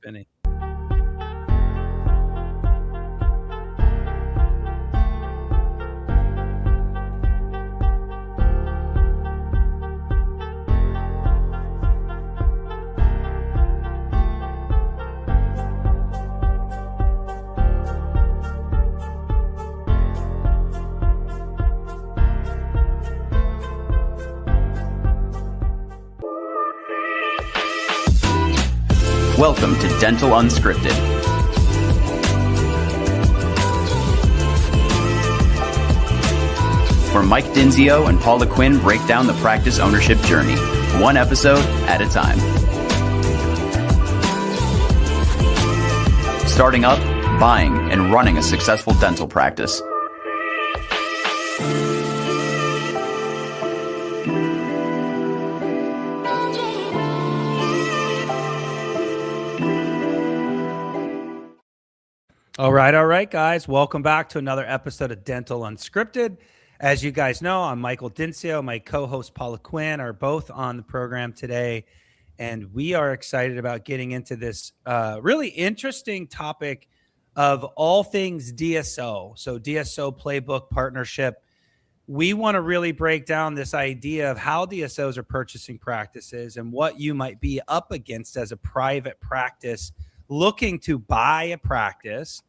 spinning. Welcome to Dental Unscripted. Where Mike Dinzio and Paula Quinn break down the practice ownership journey, one episode at a time. Starting up, buying, and running a successful dental practice. All right, guys. Welcome back to another episode of Dental Unscripted. As you guys know, I'm Michael Dinzio. My co-host Paula Quinn are both on the program today, and we are excited about getting into this really interesting topic of all things DSO. So DSO Playbook partnership. We want to really break down this idea of how DSOs are purchasing practices and what you might be up against as a private practice looking to buy a practice,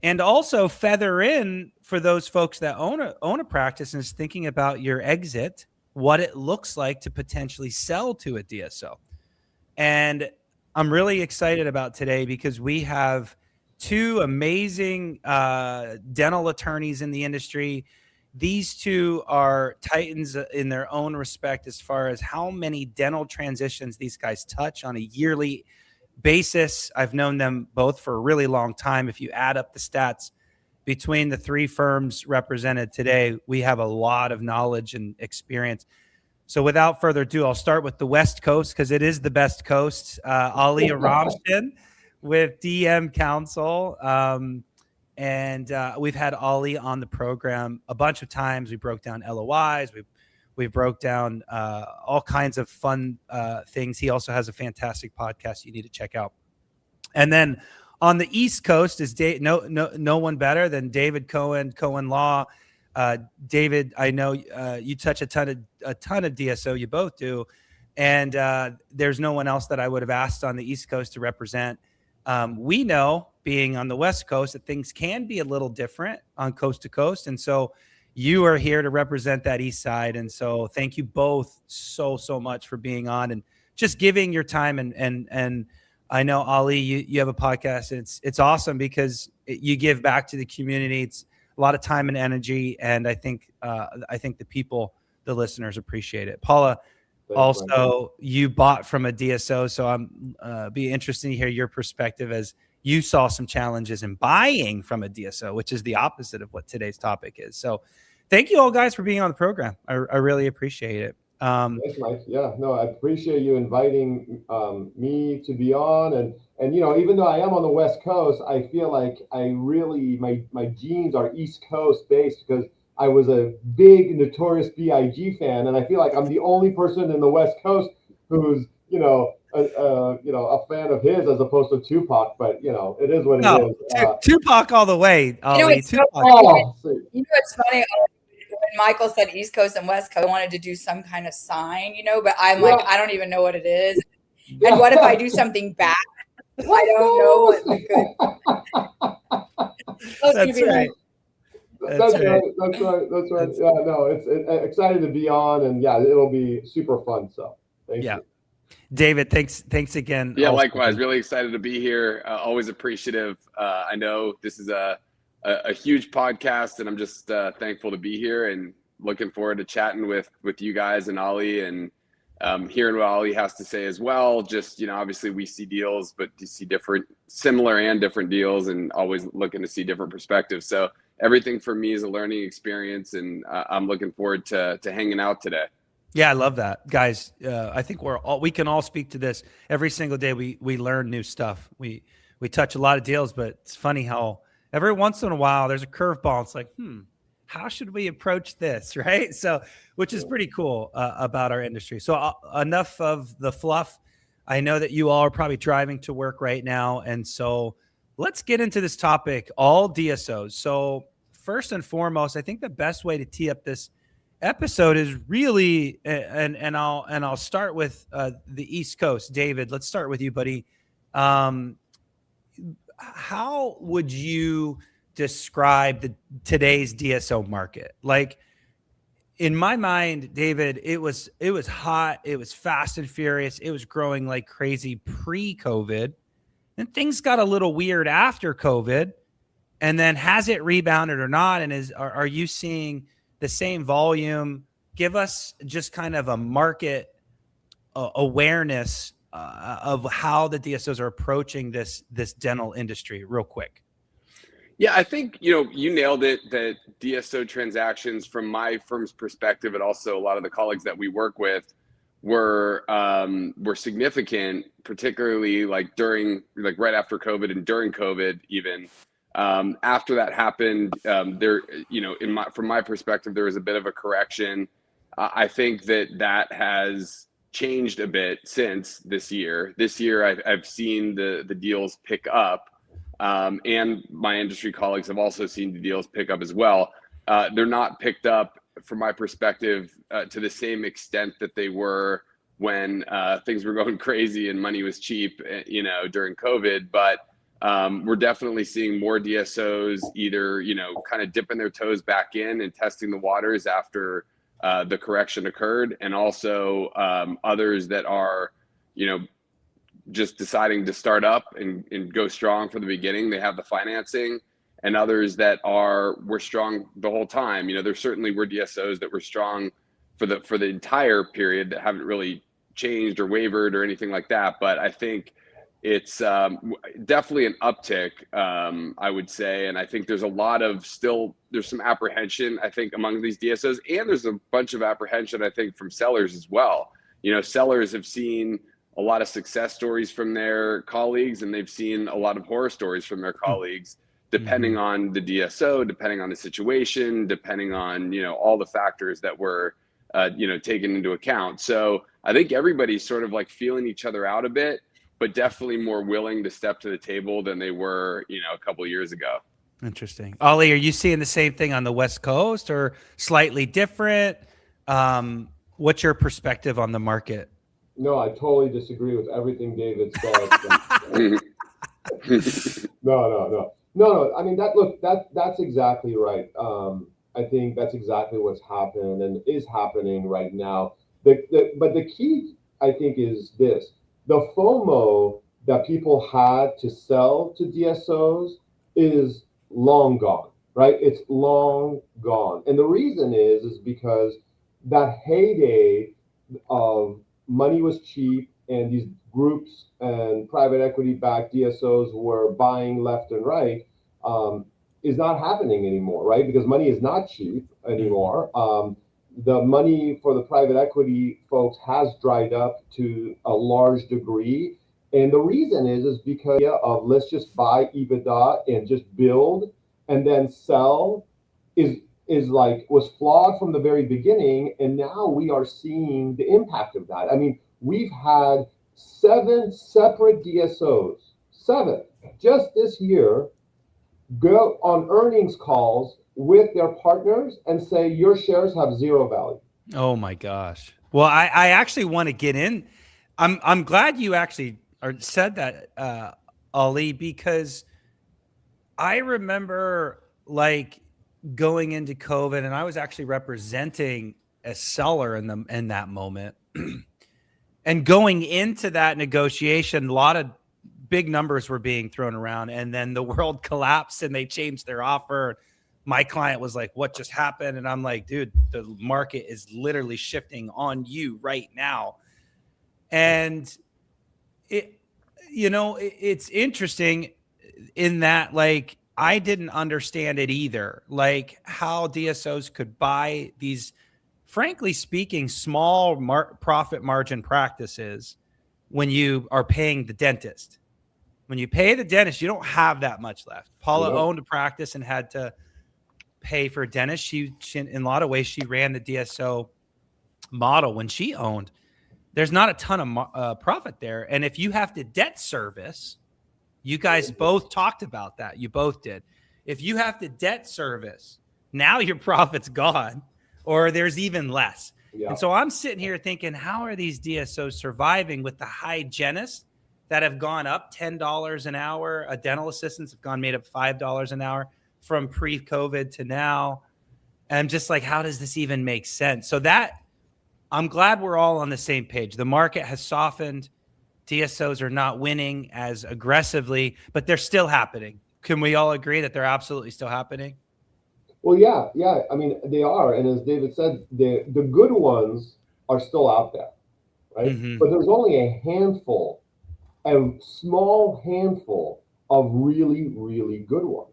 and also feather in for those folks that own a practice and is thinking about your exit, what it looks like to potentially sell to a DSO. And I'm really excited about today because we have two amazing dental attorneys in the industry. These two are titans in their own respect as far as how many dental transitions these guys touch on a yearly basis. I've known them both for a really long time. If you add up the stats between the three firms represented today, we have a lot of knowledge and experience. So without further ado, I'll start with the West Coast because it is the best coast. Ali Aramshin with DM Counsel. And we've had Ali on the program a bunch of times. We broke down LOIs. We broke down all kinds of fun things. He also has a fantastic podcast you need to check out. And then on the East Coast is no one better than David Cohen Law. David, I know you touch a ton of DSO. You both do, and there's no one else that I would have asked on the East Coast to represent. We know, being on the West Coast, that things can be a little different on coast to coast, and so you are here to represent that East Side. And so thank you both so much for being on and just giving your time. And I know, Ali, you have a podcast. And it's awesome because you give back to the community. It's a lot of time and energy. And I think the people, the listeners, appreciate it. Paula, also, you bought from a DSO. So I'm be interested to hear your perspective as you saw some challenges in buying from a DSO, which is the opposite of what today's topic is. So thank you all guys for being on the program. I really appreciate it. Thanks, Mike. Yeah, no, I appreciate you inviting me to be on. And, you know, even though I am on the West Coast, I feel like my genes are East Coast based because I was a big Notorious B.I.G. fan. And I feel like I'm the only person in the West Coast who's, a fan of his as opposed to Tupac, but it is what it is. Tupac all the way. It's Tupac. It's funny when Michael said East Coast and West Coast, I wanted to do some kind of sign, but I'm like, I don't even know what it is. And what if I do something bad? I don't know what That's right. That's right. Yeah, no, it's excited to be on, and yeah, it'll be super fun. So thank you. David, thanks again. Yeah, likewise. Really excited to be here. Always appreciative. I know this is a huge podcast, and I'm just thankful to be here and looking forward to chatting with you guys and Ali and hearing what Ali has to say as well. Just, obviously we see deals, but you see similar and different deals, and always looking to see different perspectives. So everything for me is a learning experience, and I'm looking forward to hanging out today. Yeah, I love that, guys. I think we can all speak to this every single day. We learn new stuff. We touch a lot of deals, but it's funny how every once in a while there's a curveball. It's like, how should we approach this, right? So, which is pretty cool about our industry. So enough of the fluff. I know that you all are probably driving to work right now. And so let's get into this topic, all DSOs. So first and foremost, I think the best way to tee up this episode is really, and I'll start with the East Coast. David, let's start with you, buddy. How would you describe today's DSO market? Like, in my mind, David, it was hot, it was fast and furious, it was growing like crazy pre-COVID, and things got a little weird after COVID. And then has it rebounded or not? And are you seeing the same volume? Give us just kind of a market awareness of how the DSOs are approaching this dental industry real quick. Yeah, I think, you nailed it, that DSO transactions from my firm's perspective, and also a lot of the colleagues that we work with, were significant, particularly like right after COVID and during COVID even. After that happened, from my perspective, there was a bit of a correction. I think that has changed a bit since this year. This year, I've seen the deals pick up. And my industry colleagues have also seen the deals pick up as well. They're not picked up, from my perspective, to the same extent that they were when things were going crazy and money was cheap, during COVID. But we're definitely seeing more DSOs either, kind of dipping their toes back in and testing the waters after the correction occurred, and also others that are, just deciding to start up and go strong from the beginning. They have the financing, and others that were strong the whole time. There certainly were DSOs that were strong for the entire period that haven't really changed or wavered or anything like that. But I think it's definitely an uptick, I would say. And I think there's there's some apprehension, I think, among these DSOs, and there's a bunch of apprehension, I think, from sellers as well. Sellers have seen a lot of success stories from their colleagues, and they've seen a lot of horror stories from their colleagues, depending on the DSO, depending on the situation, depending on, all the factors that were, taken into account. So I think everybody's sort of like feeling each other out a bit, but definitely more willing to step to the table than they were, a couple of years ago. Interesting. Ollie, are you seeing the same thing on the West Coast or slightly different? What's your perspective on the market? No, I totally disagree with everything David said. No. I mean, that's exactly right. I think that's exactly what's happened and is happening right now. But the key, I think, is this: the FOMO that people had to sell to DSOs is long gone, right? It's long gone. And the reason is because that heyday of money was cheap, and these groups and private equity-backed DSOs were buying left and right, is not happening anymore, right? Because money is not cheap anymore. The money for the private equity folks has dried up to a large degree. And the reason is because of let's just buy EBITDA and just build and then sell was flawed from the very beginning, and now we are seeing the impact of that. I mean, we've had 7 separate DSOs, 7, just this year, go on earnings calls with their partners and say your shares have zero value. Oh my gosh. Well, I actually want to get in. I'm glad you actually said that, Ali, because I remember going into COVID, and I was actually representing a seller in that moment. And going into that negotiation, a lot of big numbers were being thrown around, and then the world collapsed and they changed their offer. My client was like, what just happened? And I'm like, dude, the market is literally shifting on you right now. And it's interesting in that, I didn't understand it either. How DSOs could buy these, frankly speaking, small profit margin practices when you are paying the dentist. When you pay the dentist, you don't have that much left. Paula owned a practice and had to pay for a dentist. She in a lot of ways, she ran the DSO model when she owned. there's not a ton of profit there. And if you have to debt service, you guys both talked about that. You both did. If you have to debt service, now your profit's gone, or there's even less. Yeah. And so I'm sitting here thinking, how are these DSOs surviving with the hygienists that have gone up $10 an hour? Dental assistants have made up $5 an hour from pre-COVID to now. And I'm just like, how does this even make sense? So that, I'm glad we're all on the same page. The market has softened. DSOs are not winning as aggressively, but they're still happening. Can we all agree that they're absolutely still happening? Well, yeah. I mean, they are. And as David said, the good ones are still out there, right? Mm-hmm. But there's only a small handful of really, really good ones.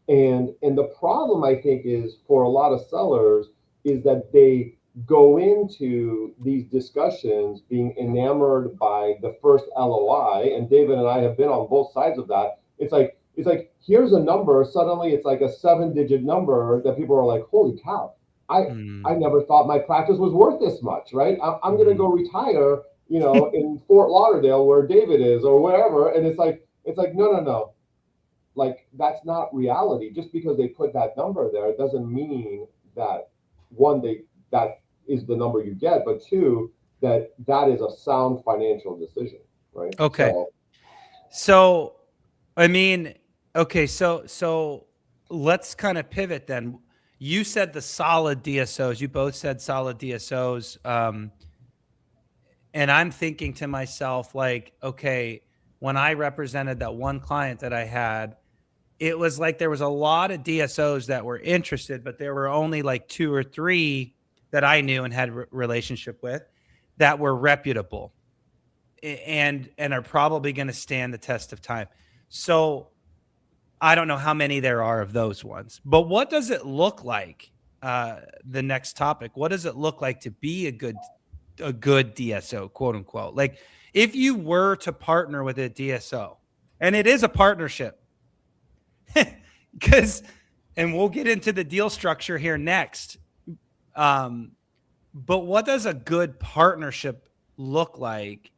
And the problem, I think, is for a lot of sellers is that they go into these discussions being enamored by the first LOI, and David and I have been on both sides of that. It's like here's a number, suddenly it's like a 7-digit number that people are like, holy cow, I never thought my practice was worth this much, right? I'm going to go retire, in Fort Lauderdale where David is or wherever, and it's like no, like that's not reality. Just because they put that number there doesn't mean that one, that is the number you get, but two, that is a sound financial decision, right? Okay. So I mean, okay, so let's kind of pivot then. You said the solid DSOs. You both said solid DSOs. And I'm thinking to myself, like, okay, when I represented that one client that I had, it was like there was a lot of DSOs that were interested, but there were only like 2 or 3 that I knew and had relationship with that were reputable and are probably going to stand the test of time. So I don't know how many there are of those ones, but what does it look like? The next topic, what does it look like to be a good DSO, quote unquote? Like if you were to partner with a DSO, and it is a partnership, because, and we'll get into the deal structure here next. But what does a good partnership look like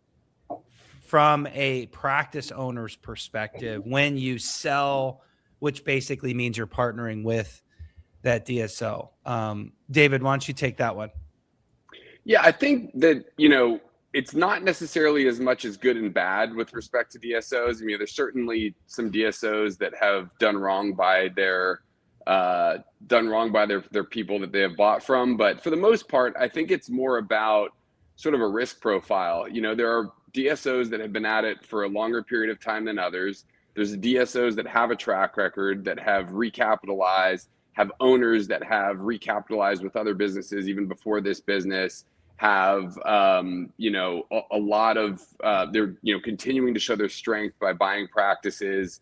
from a practice owner's perspective when you sell, which basically means you're partnering with that DSO? David, why don't you take that one? Yeah, I think that, it's not necessarily as much as good and bad with respect to DSOs. I mean, there's certainly some DSOs that have done wrong by their people that they have bought from. But for the most part, I think it's more about sort of a risk profile. There are DSOs that have been at it for a longer period of time than others. There's DSOs that have a track record, that have recapitalized, have owners that have recapitalized with other businesses even before this business, have a lot of they're continuing to show their strength by buying practices.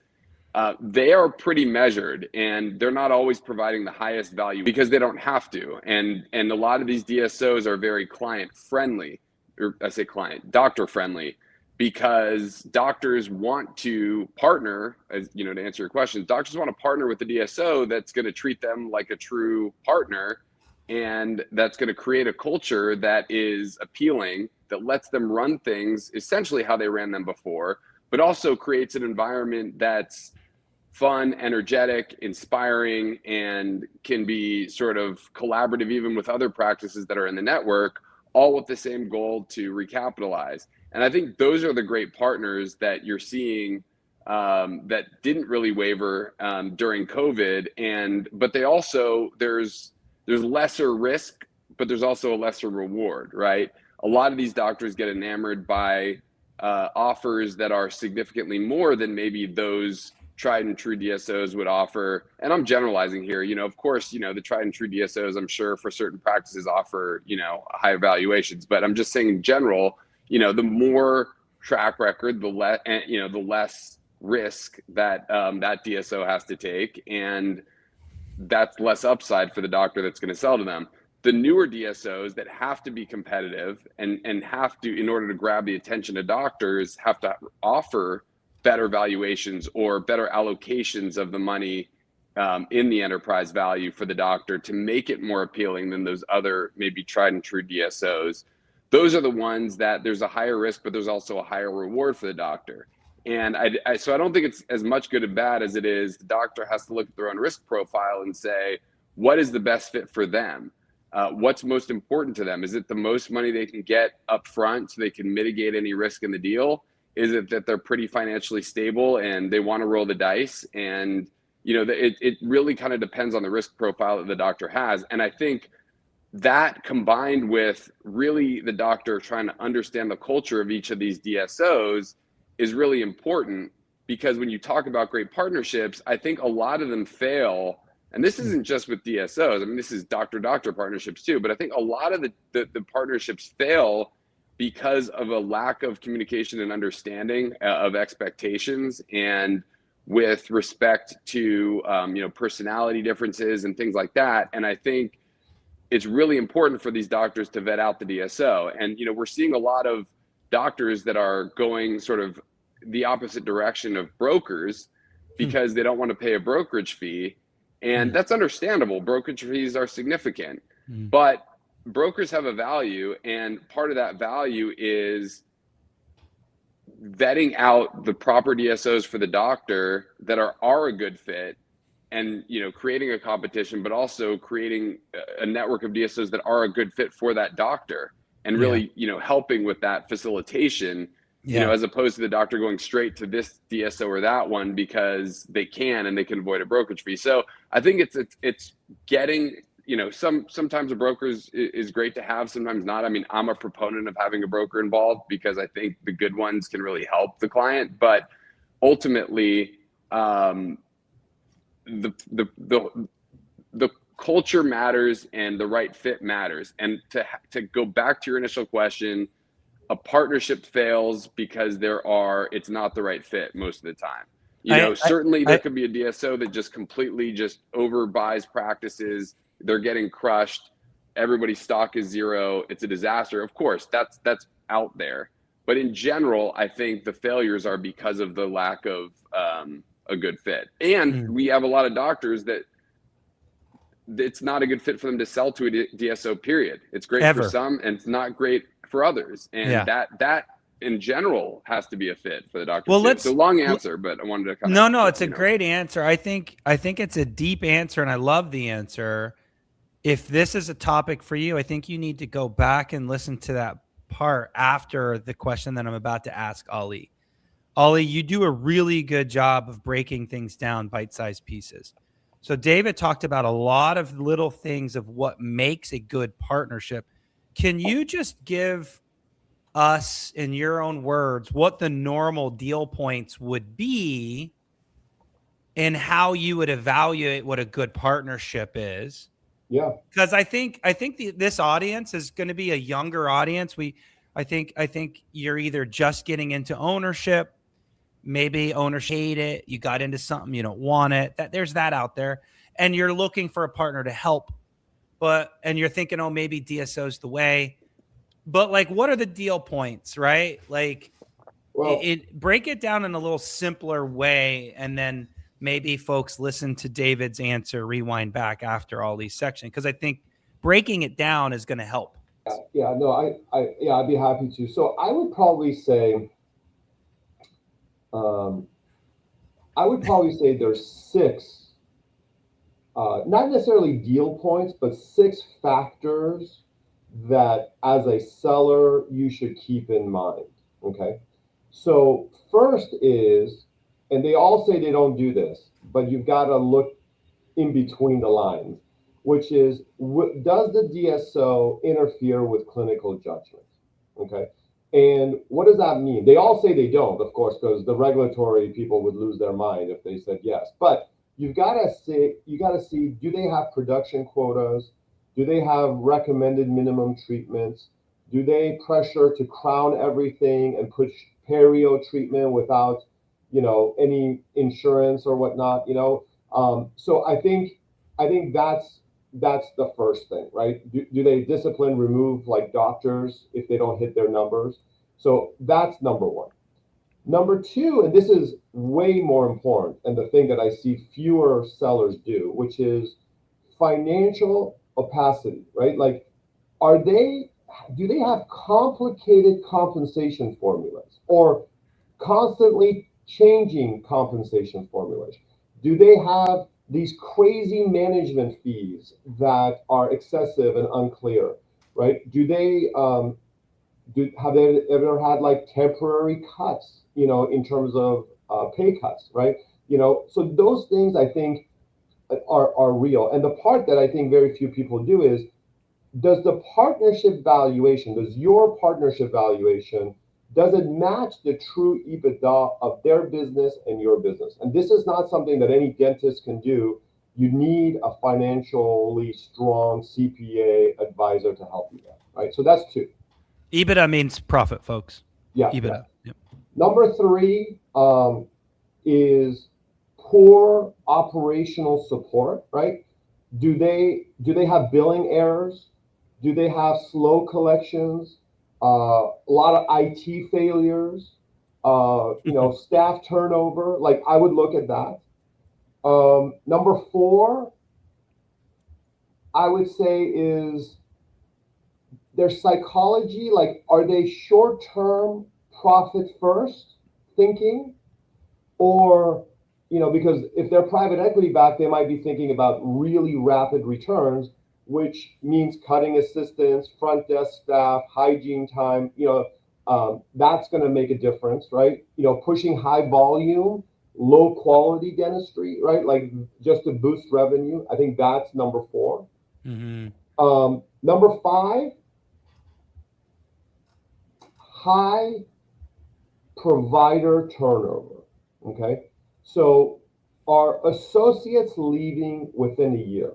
They are pretty measured, and they're not always providing the highest value because they don't have to. And a lot of these DSOs are very client friendly, or I say doctor friendly, because doctors want to partner, as to answer your question, doctors want to partner with the DSO that's going to treat them like a true partner, and that's going to create a culture that is appealing, that lets them run things essentially how they ran them before, but also creates an environment that's fun, energetic, inspiring, and can be sort of collaborative even with other practices that are in the network, all with the same goal to recapitalize. And I think those are the great partners that you're seeing that didn't really waver during COVID. But they also, there's lesser risk, but there's also a lesser reward, right? A lot of these doctors get enamored by offers that are significantly more than maybe those tried and true DSOs would offer. And I'm generalizing here, of course, the tried and true DSOs, I'm sure for certain practices offer, high valuations, but I'm just saying in general, the more track record, the less risk that that DSO has to take, and that's less upside for the doctor that's going to sell to them. The newer DSOs that have to be competitive and have to, in order to grab the attention of doctors, have to offer better valuations or better allocations of the money in the enterprise value for the doctor to make it more appealing than those other maybe tried and true DSOs. those are the ones that there's a higher risk, but there's also a higher reward for the doctor. And so I don't think it's as much good and bad as it is the doctor has to look at their own risk profile and say, what is the best fit for them? What's most important to them? Is it the most money they can get up front so they can mitigate any risk in the deal? Is it that they're pretty financially stable and they want to roll the dice? And, it really kind of depends on the risk profile that the doctor has. And I think that combined with really the doctor trying to understand the culture of each of these DSOs is really important, because when you talk about great partnerships, I think a lot of them fail. And this isn't just with DSOs. I mean, this is doctor-doctor partnerships too. But I think a lot of the partnerships fail because of a lack of communication and understanding of expectations, and with respect to personality differences and things like that. And I think it's really important for these doctors to vet out the DSO. And we're seeing a lot of doctors that are going sort of the opposite direction of brokers because they don't want to pay a brokerage fee. And that's understandable. Brokerage fees are significant, but brokers have a value, and part of that value is vetting out the proper DSOs for the doctor that are a good fit, and creating a competition, but also creating a network of DSOs that are a good fit for that doctor, and really helping with that facilitation. As opposed to the doctor going straight to this DSO or that one because they can and they can avoid a brokerage fee. So I think it's getting, sometimes a broker is great to have, sometimes not. I mean, I'm a proponent of having a broker involved because I think the good ones can really help the client. But ultimately, the culture matters and the right fit matters. And to go back to your initial question, a partnership fails because it's not the right fit most of the time. Certainly there could be a DSO that just completely just overbuys practices. They're getting crushed. Everybody's stock is zero. It's a disaster. Of course, that's out there. But in general, I think the failures are because of the lack of a good fit. And we have a lot of doctors that it's not a good fit for them to sell to a DSO, period. It's great for some and it's not great for others. And that in general has to be a fit for the doctor. Well, it's a long answer, but I wanted to kind of. No, it's a great answer. I think it's a deep answer, and I love the answer. If this is a topic for you, I think you need to go back and listen to that part after the question that I'm about to ask Ali. Ali, you do a really good job of breaking things down bite-sized pieces. So David talked about a lot of little things of what makes a good partnership. Can you just give us, in your own words, what the normal deal points would be and how you would evaluate what a good partnership is? Yeah. Because I think this audience is going to be a younger audience. I think you're either just getting into ownership, maybe ownership hate it, you got into something, you don't want it. There's that out there, and you're looking for a partner to help. And you're thinking, oh, maybe DSO's the way. But like, what are the deal points, right? Like, break it down in a little simpler way, and then maybe folks listen to David's answer, rewind back after all these sections, because I think breaking it down is going to help. Yeah, no, I'd be happy to. So I would probably say, there's 6. Not necessarily deal points, but 6 factors that as a seller, you should keep in mind. Okay. So first is, and they all say they don't do this, but you've got to look in between the lines, which is, does the DSO interfere with clinical judgment? Okay. And what does that mean? They all say they don't, of course, because the regulatory people would lose their mind if they said yes. But you got to see, do they have production quotas? Do they have recommended minimum treatments? Do they pressure to crown everything and push perio treatment without, any insurance or whatnot? So I think that's the first thing, right? Do they discipline, remove like doctors if they don't hit their numbers? So that's number one. Number two, and this is way more important, and the thing that I see fewer sellers do, which is financial opacity, right? Like, do they have complicated compensation formulas or constantly changing compensation formulas? Do they have these crazy management fees that are excessive and unclear, right? Have they ever had like temporary cuts, in terms of pay cuts, right? So those things I think are real. And the part that I think very few people do is, does your partnership valuation, does it match the true EBITDA of their business and your business? And this is not something that any dentist can do. You need a financially strong CPA advisor to help you there, right? So that's two. EBITDA means profit, folks. Yeah. EBITDA. Yeah. Yep. Number three is poor operational support, right? Do they have billing errors? Do they have slow collections? A lot of IT failures, staff turnover. Like, I would look at that. Number four, I would say, is their psychology. Like, are they short-term profit first thinking? Or, because if they're private equity backed, they might be thinking about really rapid returns, which means cutting assistants, front desk staff, hygiene time. That's going to make a difference, right? Pushing high volume, low quality dentistry, right? Like, just to boost revenue. I think that's number four. Mm-hmm. Number five, high provider turnover. Okay. So are associates leaving within a year,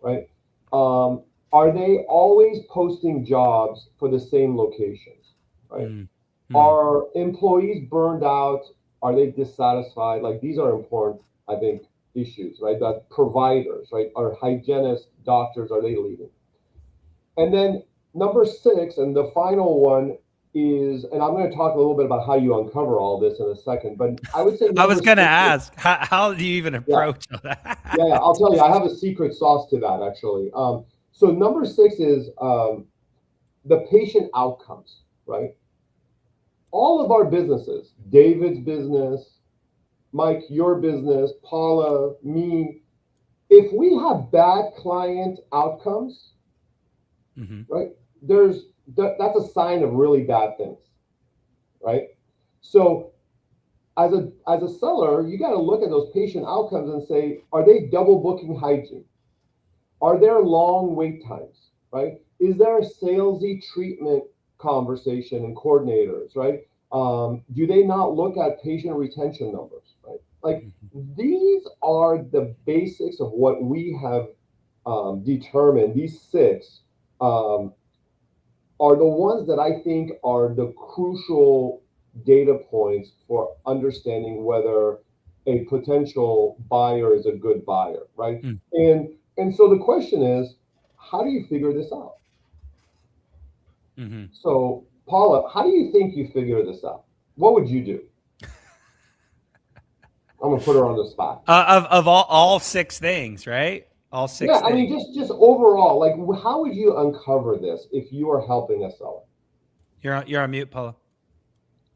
right? Are they always posting jobs for the same locations, right? Mm-hmm. Are employees burned out? Are they dissatisfied? Like, these are important, I think, issues, right? That providers, right? Are hygienists, doctors, are they leaving? And then number six, and the final one is, and I'm going to talk a little bit about how you uncover all this in a second, but I would say I was going to ask, how do you even approach that? Yeah, I'll tell you, I have a secret sauce to that, actually. So number six is the patient outcomes, right? All of our businesses, David's business, Mike, your business, Paula, me, if we have bad client outcomes, Mm-hmm. right, that's a sign of really bad things, right? So as a seller, you got to look at those patient outcomes and say, are they double booking hygiene? Are there long wait times, right? Is there a salesy treatment conversation and coordinators, right? Do they not look at patient retention numbers, right? Like, these are the basics of what we have determined. These six are the ones that I think are the crucial data points for understanding whether a potential buyer is a good buyer, right? And so the question is, how do you figure this out? Mm-hmm. So, Paula, how do you think you figure this out? What would you do? I'm gonna put her on the spot. Of all six things, right? All six. Yeah, things. I mean, just overall, like, how would you uncover this if you are helping a seller? You're on mute, Paula.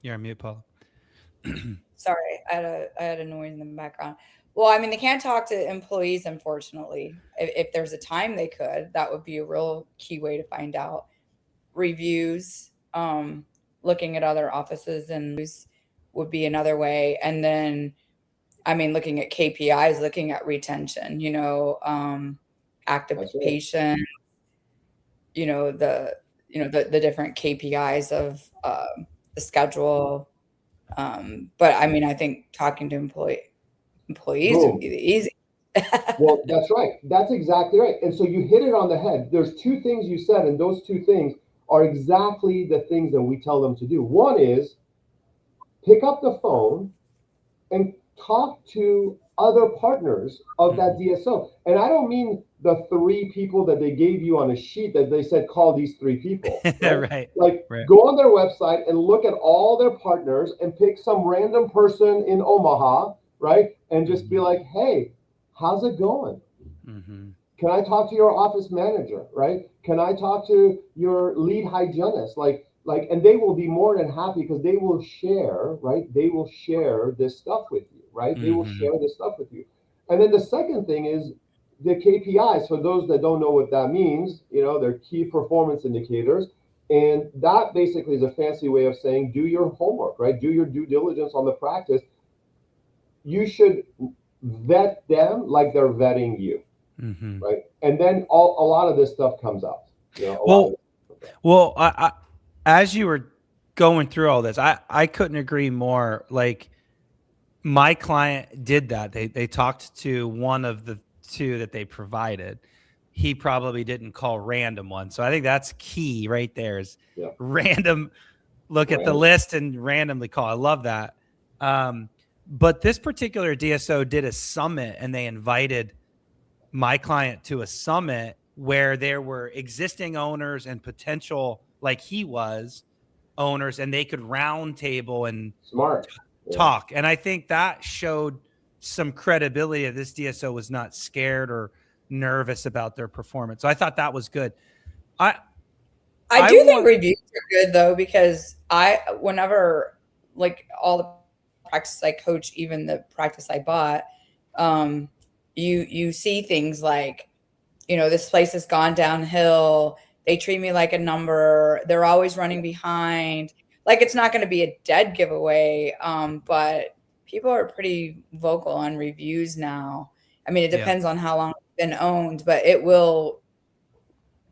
You're on mute, Paula. Sorry, I had a noise in the background. Well, I mean, they can't talk to employees, unfortunately. If there's a time they could, that would be a real key way to find out. Reviews, looking at other offices and would be another way. And then, I mean, looking at KPIs, looking at retention, active patient, the different KPIs of the schedule. But I mean, I think talking to employees would be the easy. Well, that's right. That's exactly right. And so you hit it on the head. There's two things you said, and those two things are exactly the things that we tell them to do. One is pick up the phone and talk to other partners of that DSO. And I don't mean the three people that they gave you on a sheet that they said, call these three people. Right? Go on their website and look at all their partners and pick some random person in Omaha, right? And just be like, hey, how's it going? Mm-hmm. Can I talk to your office manager, right? Can I talk to your lead hygienist? And they will be more than happy because they will share, right? They will share this stuff with you, right? They will share this stuff with you. And then the second thing is the KPIs. For those that don't know what that means, they're key performance indicators. And that basically is a fancy way of saying, do your homework, right? Do your due diligence on the practice. You should vet them like they're vetting you, right? And then a lot of this stuff comes out. Well, I as you were going through all this, I couldn't agree more. Like, my client did that. They talked to one of the two that they provided. He probably didn't call random one. So I think that's key right there is random, look at the list and randomly call. I love that. But this particular DSO did a summit, and they invited my client to a summit where there were existing owners and potential, like he was, owners, and they could round table and talk. And I think that showed some credibility that this DSO was not scared or nervous about their performance. So I thought that was good. I do think reviews are good though, because whenever, like, all the practice I coach, even the practice I bought, you see things like, this place has gone downhill. They treat me like a number. They're always running behind. Like, it's not going to be a dead giveaway, but people are pretty vocal on reviews now. I mean, it depends on how long it's been owned, but it will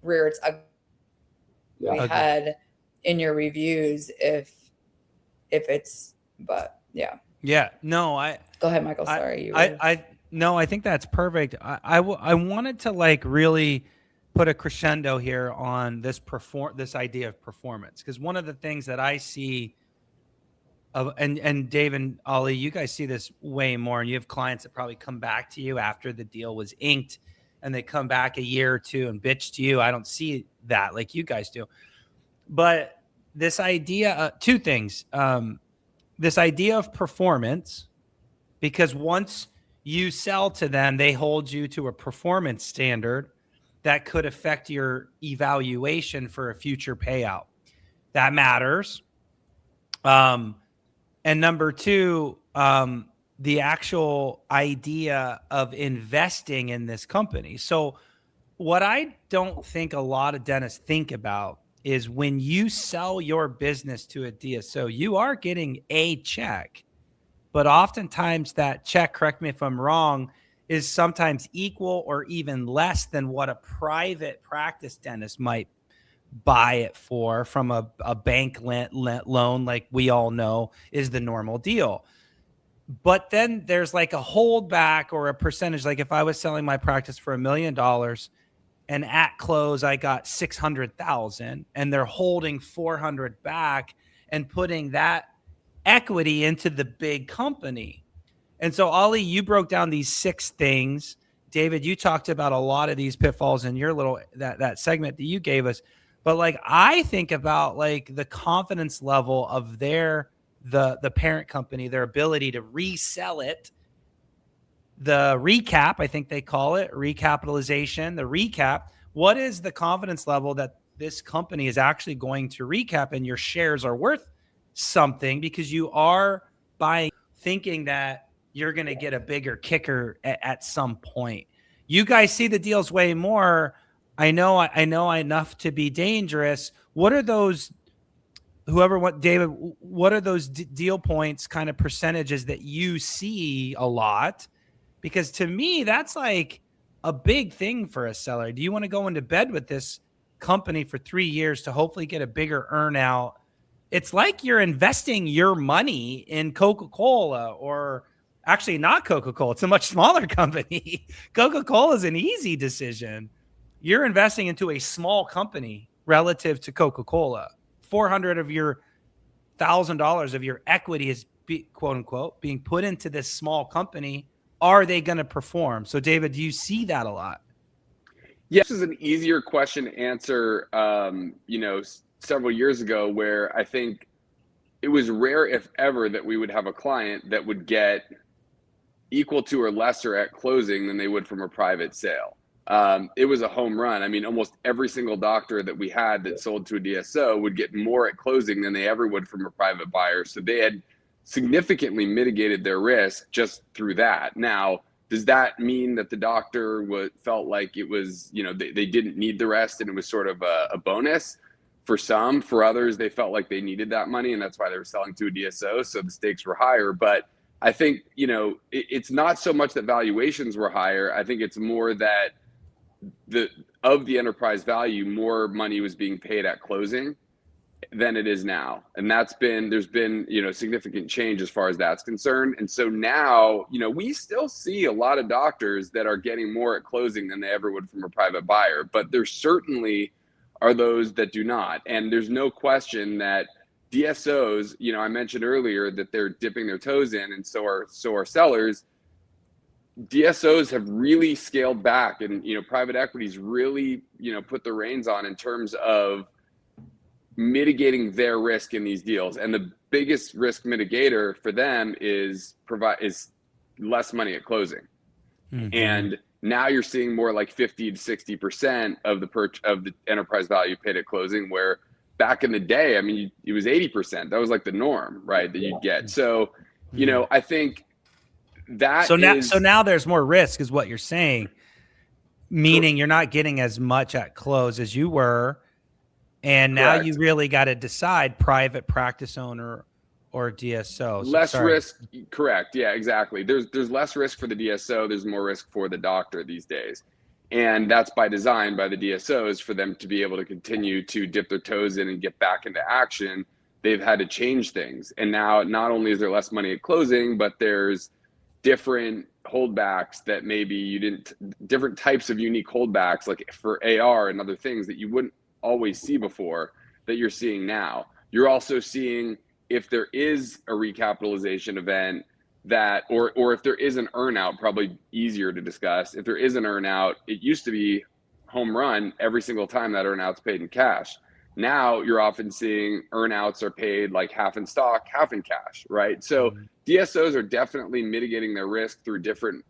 rear its ugly head in your reviews if it's, but yeah. Yeah. No, go ahead, Michael. Sorry. No, I think that's perfect. I wanted to like really put a crescendo here on this idea of performance, because one of the things that I see and Dave and Ollie, you guys see this way more, and you have clients that probably come back to you after the deal was inked, and they come back a year or two and bitch to you. I don't see that like you guys do, but this idea, two things, this idea of performance, because once you sell to them, they hold you to a performance standard that could affect your evaluation for a future payout. That matters. And number two, the actual idea of investing in this company. So what I don't think a lot of dentists think about is when you sell your business to a DSO, you are getting a check. But oftentimes that check, correct me if I'm wrong, is sometimes equal or even less than what a private practice dentist might buy it for from a bank loan, like we all know is the normal deal. But then there's like a holdback or a percentage. Like if I was selling my practice for $1 million and at close I got 600,000 and they're holding 400 back and putting that equity into the big company. And so, Ollie, you broke down these 6 things. David, you talked about a lot of these pitfalls in your little that segment that you gave us. But like, I think about like the confidence level of the parent company, their ability to resell it, the recap, I think they call it recapitalization, the recap. What is the confidence level that this company is actually going to recap and your shares are worth something, because you are buying thinking that you're going to get a bigger kicker at some point. You guys see the deals way more. I know enough to be dangerous. What are those, David, what are those deal points, kind of percentages that you see a lot? Because to me, that's like a big thing for a seller. Do you want to go into bed with this company for 3 years to hopefully get a bigger earnout? It's like you're investing your money in Coca-Cola, or actually not Coca-Cola. It's a much smaller company. Coca-Cola is an easy decision. You're investing into a small company relative to Coca-Cola. 400 of your $1,000 of your equity is quote unquote being put into this small company. Are they going to perform? So David, do you see that a lot? Yeah, this is an easier question to answer, several years ago, where I think it was rare, if ever, that we would have a client that would get equal to or lesser at closing than they would from a private sale. it was a home run. I mean, almost every single doctor that we had that sold to a DSO would get more at closing than they ever would from a private buyer. So they had significantly mitigated their risk just through that. Now, does that mean that the doctor felt like it was, they didn't need the rest and it was sort of a bonus? For some, for others, they felt like they needed that money and that's why they were selling to a DSO. So the stakes were higher. But I think, it's not so much that valuations were higher. I think it's more that of the enterprise value, more money was being paid at closing than it is now. And there's been, significant change as far as that's concerned. And so now, we still see a lot of doctors that are getting more at closing than they ever would from a private buyer, but there certainly are those that do not. And there's no question that DSOs, I mentioned earlier that they're dipping their toes in, and so are sellers. DSOs have really scaled back, and private equity's really put the reins on in terms of mitigating their risk in these deals. And the biggest risk mitigator for them is less money at closing. Mm-hmm. And now you're seeing more like 50 to 60% of the enterprise value paid at closing, where back in the day, I mean, it was 80%. That was like the norm, right? That you'd get. So, I think that so now there's more risk is what you're saying, meaning you're not getting as much at close as you were. And now Correct. You really got to decide private practice owner or DSO. Less risk. Correct. Yeah, exactly. There's less risk for the DSO. There's more risk for the doctor these days. And that's by design by the DSOs for them to be able to continue to dip their toes in and get back into action. They've had to change things. And now not only is there less money at closing, but there's different holdbacks that maybe different types of unique holdbacks, like for AR and other things that you wouldn't always see before that you're seeing now. You're also seeing if there is a recapitalization event or if there is an earnout, probably easier to discuss. If there is an earnout, it used to be home run every single time that earnout's paid in cash. Now you're often seeing earnouts are paid like half in stock, half in cash, right? So DSOs are definitely mitigating their risk through different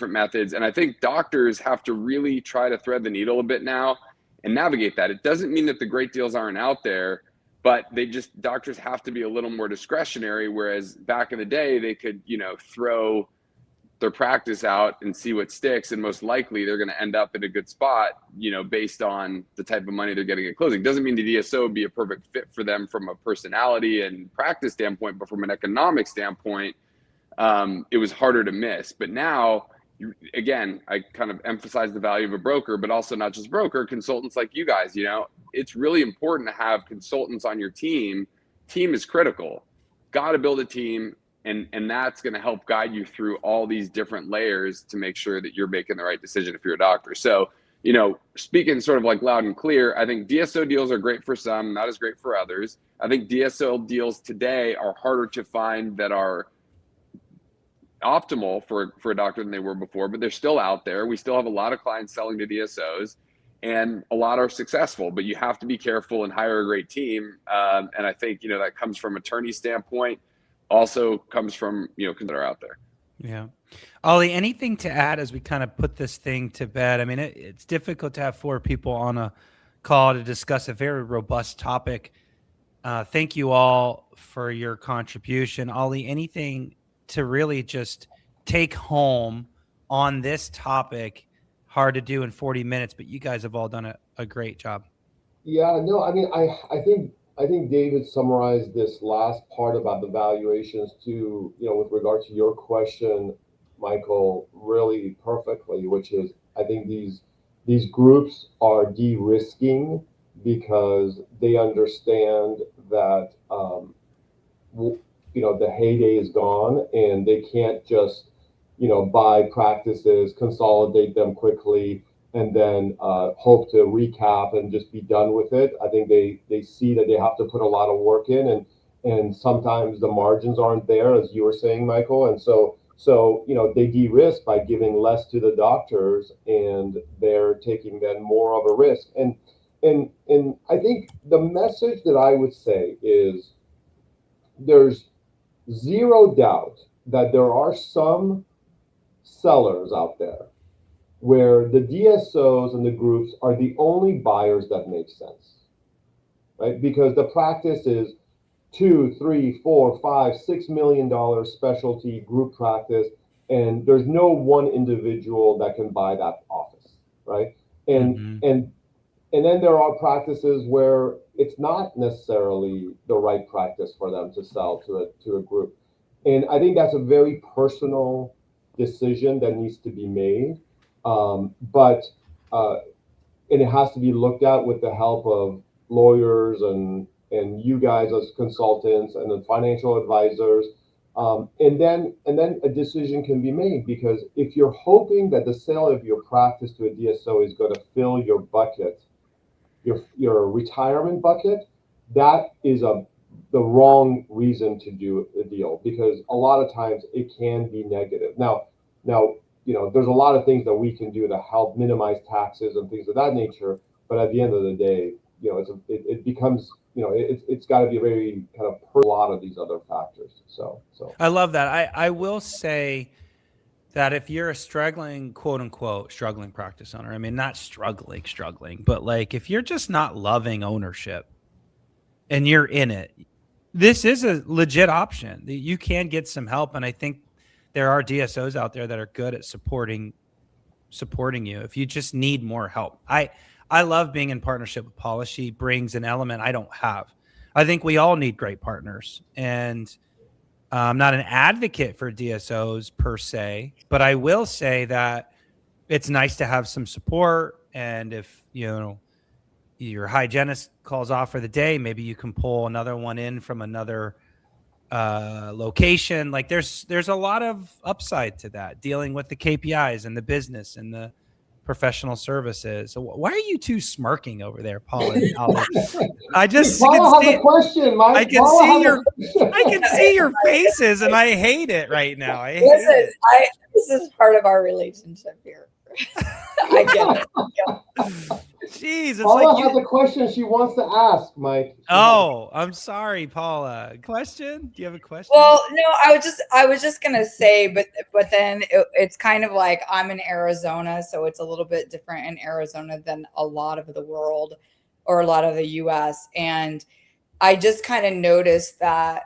methods. And I think doctors have to really try to thread the needle a bit now and navigate that. It doesn't mean that the great deals aren't out there, but doctors have to be a little more discretionary. Whereas back in the day, they could, throw their practice out and see what sticks. And most likely they're going to end up in a good spot, based on the type of money they're getting at closing. Doesn't mean the DSO would be a perfect fit for them from a personality and practice standpoint, but from an economic standpoint, it was harder to miss. But now, again, I kind of emphasize the value of a broker, but also not just broker, consultants like you guys. It's really important to have consultants on your team. Team is critical. Got to build a team, and that's going to help guide you through all these different layers to make sure that you're making the right decision if you're a doctor. So, speaking sort of like loud and clear, I think DSO deals are great for some, not as great for others. I think DSO deals today are harder to find that are optimal for a doctor than they were before, but they're still out there. We still have a lot of clients selling to DSOs, and a lot are successful, but you have to be careful and hire a great team. And I think, that comes from attorney standpoint, also comes from, that are out there. Yeah. Ollie, anything to add as we kind of put this thing to bed? I mean, it's difficult to have 4 people on a call to discuss a very robust topic. Thank you all for your contribution. Ollie, anything to really just take home on this topic? Hard to do in 40 minutes, but you guys have all done a great job. Yeah, no, I mean, I think David summarized this last part about the valuations too, with regard to your question, Michael, really perfectly, which is, I think these groups are de-risking because they understand that, the heyday is gone and they can't just, buy practices, consolidate them quickly, and then hope to recap and just be done with it. I think they see that they have to put a lot of work in, and sometimes the margins aren't there, as you were saying, Michael. And so they de-risk by giving less to the doctors, and they're taking then more of a risk. And I think the message that I would say is there's zero doubt that there are some sellers out there where the DSOs and the groups are the only buyers that make sense, right? Because the practice is $2, $3, $4, $5, $6 million specialty group practice, and there's no one individual that can buy that office, right? And then there are practices where it's not necessarily the right practice for them to sell to a group. And I think that's a very personal decision that needs to be made. But and it has to be looked at with the help of lawyers and you guys as consultants and then financial advisors. And then a decision can be made, because if you're hoping that the sale of your practice to a DSO is going to fill your bucket, your retirement bucket, that is the wrong reason to do a deal, because a lot of times it can be negative. Now, there's a lot of things that we can do to help minimize taxes and things of that nature. But at the end of the day, it becomes, it's got to be a very kind of a lot of these other factors. So I love that. I will say that if you're a struggling, quote unquote, struggling practice owner, I mean, not struggling, but like if you're just not loving ownership and you're in it, this is a legit option. You can get some help. And I think there are DSOs out there that are good at supporting you if you just need more help. I love being in partnership with Paula. She brings an element I don't have. I think we all need great partners. And I'm not an advocate for DSOs per se, but I will say that it's nice to have some support. And if, your hygienist calls off for the day, maybe you can pull another one in from another location. Like there's a lot of upside to that, dealing with the KPIs and the business and the professional services. So why are you two smirking over there, Paul and Alex? I just Paula has a question, Mike. I can see your faces, and I hate it right now. This is part of our relationship here. I get it. Jeez, it's Paula like has a question she wants to ask, Mike. Oh, I'm sorry, Paula. Question? Do you have a question? Well, no, I was just gonna say, but then it's kind of like I'm in Arizona, so it's a little bit different in Arizona than a lot of the world or a lot of the US. And I just kind of noticed that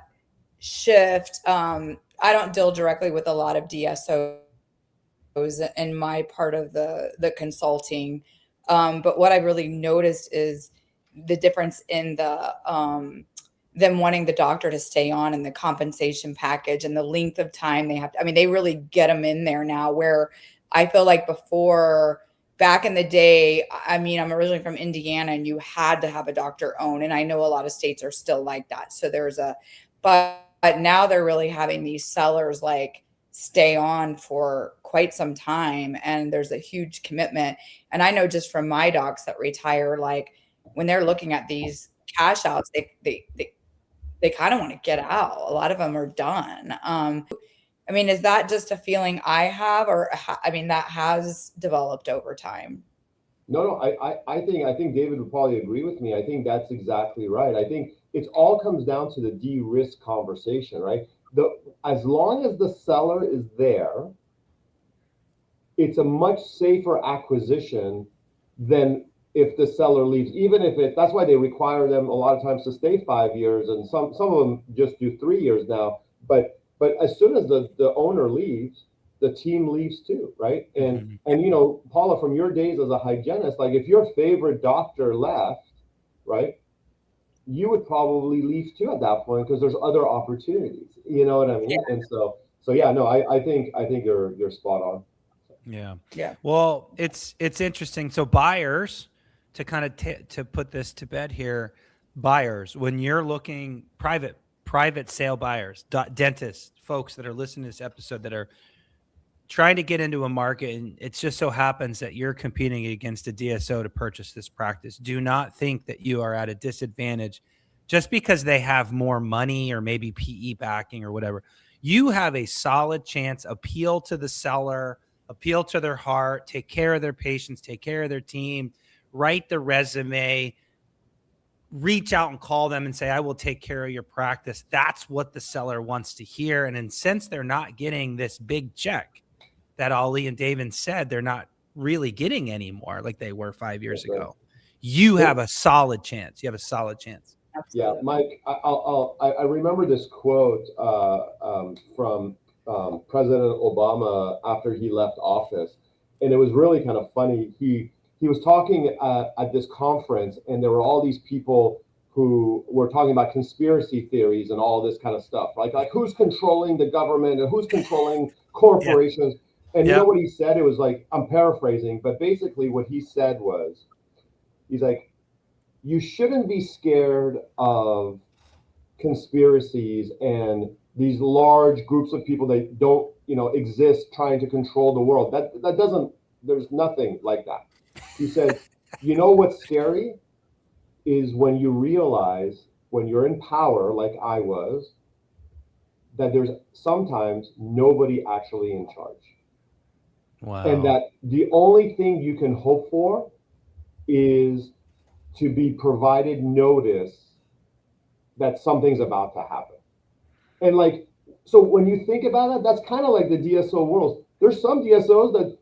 shift. I don't deal directly with a lot of DSOs in my part of the consulting. But what I really noticed is the difference in the them wanting the doctor to stay on and the compensation package and the length of time they have to, I mean, they really get them in there now, where I feel like before, back in the day, I mean, I'm originally from Indiana and you had to have a doctor own. And I know a lot of states are still like that. So but now they're really having these sellers like stay on for quite some time. And there's a huge commitment. And I know just from my docs that retire, like when they're looking at these cash outs, they kind of want to get out. A lot of them are done. I mean, is that just a feeling I have, or I mean, that has developed over time? No, I think David would probably agree with me. I think that's exactly right. I think it all comes down to the de-risk conversation, right? As long as the seller is there, it's a much safer acquisition than if the seller leaves. Even if that's why they require them a lot of times to stay 5 years, and some of them just do 3 years now. But as soon as the owner leaves, the team leaves too, right? And Paula, from your days as a hygienist, like if your favorite doctor left, right, you would probably leave too at that point, because there's other opportunities. You know what I mean? Yeah. And so yeah, no, I think you're spot on. Yeah. Well, it's interesting. So buyers, to kind of to put this to bed here, buyers, when you're looking private sale buyers, dentists, folks that are listening to this episode that are trying to get into a market, and it just so happens that you're competing against a DSO to purchase this practice, do not think that you are at a disadvantage just because they have more money or maybe PE backing or whatever. You have a solid chance. Appeal to the seller, appeal to their heart, take care of their patients, take care of their team, write the resume, reach out and call them and say, I will take care of your practice. That's what the seller wants to hear. And then since they're not getting this big check that Ali and David said, they're not really getting any more like they were 5 years ago. You have a solid chance. You have a solid chance. Yeah, Mike, I remember this quote from President Obama after he left office, and it was really kind of funny. He was talking at this conference, and there were all these people who were talking about conspiracy theories and all this kind of stuff, like who's controlling the government and who's controlling corporations. And you know what he said? It was like, I'm paraphrasing, but basically what he said was, he's like, you shouldn't be scared of conspiracies and these large groups of people that don't, exist trying to control the world. That doesn't, there's nothing like that. He said, you know what's scary is when you realize, when you're in power, like I was, that there's sometimes nobody actually in charge. Wow. And that the only thing you can hope for is to be provided notice that something's about to happen. And like, so when you think about it, that's kind of like the DSO world. There's some DSOs that,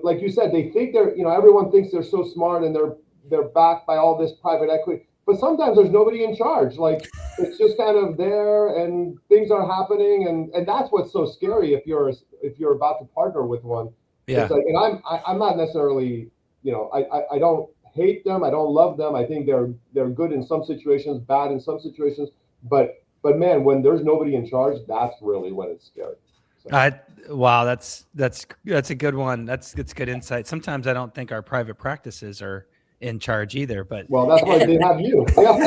like you said, they think they're, everyone thinks they're so smart and they're backed by all this private equity, but sometimes there's nobody in charge. Like, it's just kind of there and things are happening. And that's what's so scary if you're about to partner with one. Yeah. It's like, and I'm not necessarily, I don't hate them. I don't love them. I think they're good in some situations, bad in some situations, but man, when there's nobody in charge, that's really when it's scary. So. Wow, that's a good one. That's good insight. Sometimes I don't think our private practices are in charge either, but that's why they have you. That's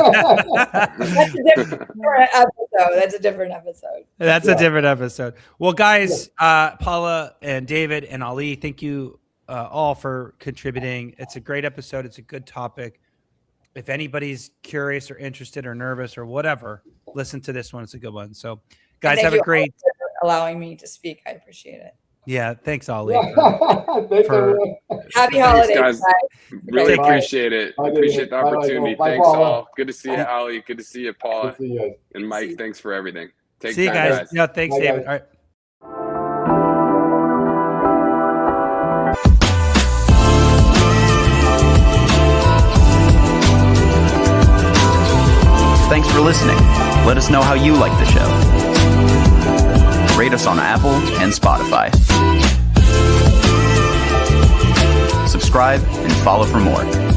a different episode. That's a different episode. Well, guys, Paula and David and Ali, thank you all for contributing. It's a great episode. It's a good topic. If anybody's curious or interested or nervous or whatever, listen to this one. It's a good one. So, guys, have a great. Allowing me to speak, I appreciate it. Yeah, thanks, Ali. Happy holidays, guys. Really appreciate it. Appreciate the opportunity. Thanks all. Good to see you, Ali. Good to see you, Paula. And Mike, thanks for everything. See you guys. Yeah, thanks, David. All right. Thanks for listening. Let us know how you like the show. Rate us on Apple and Spotify. Subscribe and follow for more.